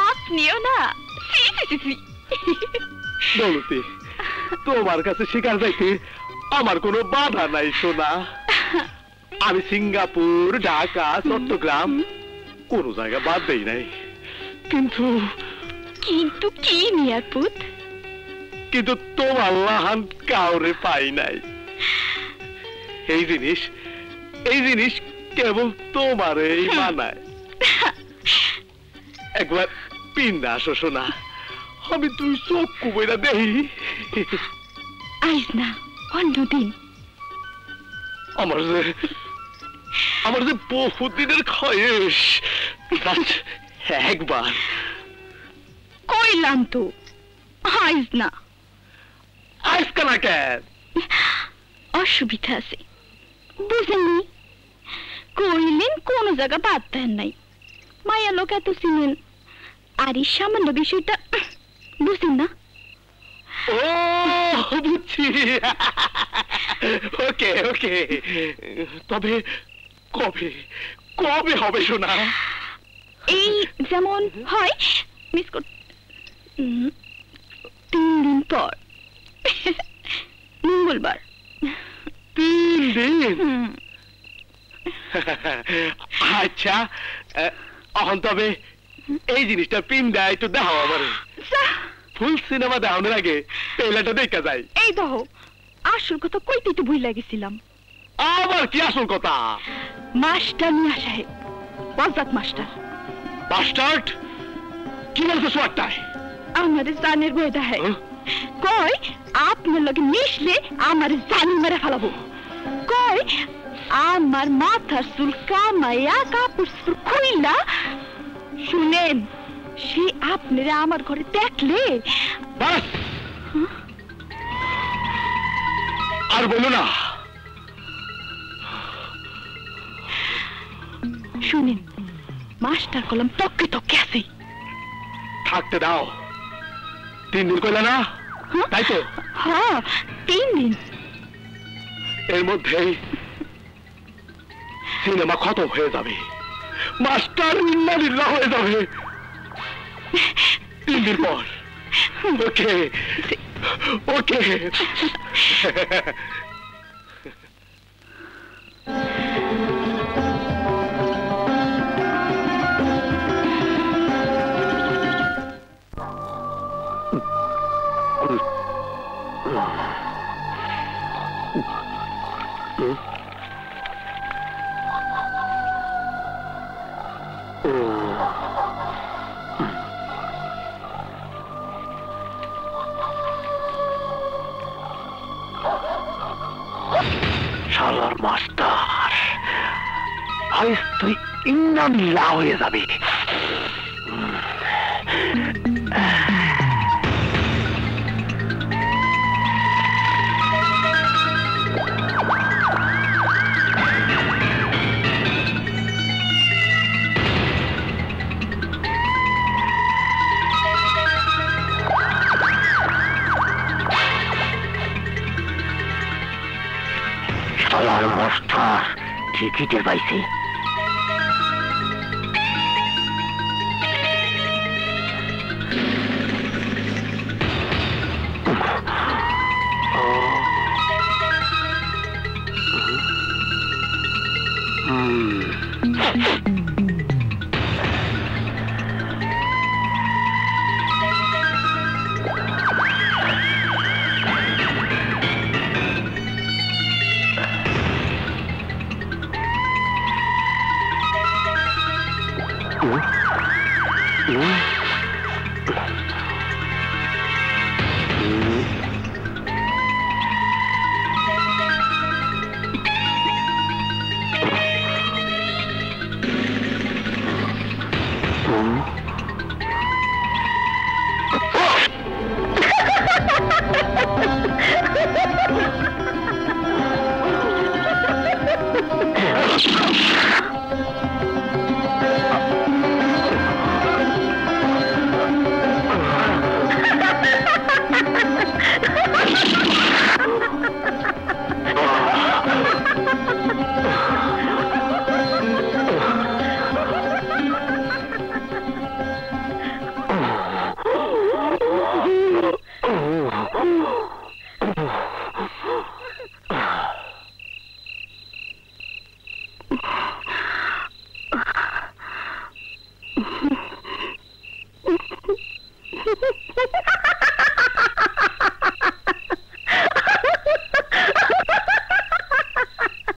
আপনিও না বলতি তোমার কাছে শিকার যাইতে আমার কোনো বাধা নাই সোনা। আমি সিঙ্গাপুর, ঢাকা, চট্টগ্রাম কোন জায়গা বাদ দেই নাই। কিন্তু কিন্তু কি মিয়ার পুত? কিন্তু তোমার লাহান কাউরে পাই নাই। এই জিনিস কেবল তোমারই মানায়। একবার পিন্ডা আসো সোনা, আমি তুই চোখ কুবেরা দেই। আইস না, অন্যদিন। আমার যে বহুদিনের খয়েস, একবার কইলাম তো আইস না। আইস কেনা কেন? অসুবিধা আছে বুঝেননি? কইলেন কোন জায়গা বাদ দেন নাই। মায়া লোক এত চিনেন, আর এই সামান্য বিষয়টা বুঝেন না? ও বুঝছি। ওকে ওকে, তবে কবে কবে হবে শোনা? এই যেমন হয় মিস কর 3 দিন পর, মঙ্গলবার। 3 দিন? আচ্ছা, এখন তবে এই জিনিসটা পিন্ডা একটু দেখাও আমারে। ফুল সিনেমা দেখানোর আগে ট্রেলারটা দেখা যায়। এই দেখো, আসল কথা কইতে তো ভুল লাগেছিলাম। আবার কি আসল কথা? মাস্টার মিয়া সাহেব, বজ্জাত মাস্টার। বাস্টার্ড? কি বলছো সোয়ারটায়? আমাদের জানের বই দেখায়, কয় আপনার লগে মিশলে আমার জান মেরে ফেলাবো। কয় আমার মাথার চুল কামাইয়া কাপড় খুইলা, শুনেন সে আপনারা আমার ঘরে দেখলে। আর বলো না। শুনেন, মাস্টার কলম তককে তককে আছে। থাকতে দাও। 3 দিন কইলা না? তাই তো? হ্যাঁ, 3 দিন। এর মধ্যেই সিনেমা খতম হয়ে যাবে, মাস্টার ইন্নালিল্লাহ হয়ে যাবে। 3 দিন পর। ওকে ওকে। শালার মাস্টার, আজ তুই ইন্নালিল্লাহ হয়ে যাবে। শালার মাস্টার ঠিকই টের পাইছে। Mm-hmm.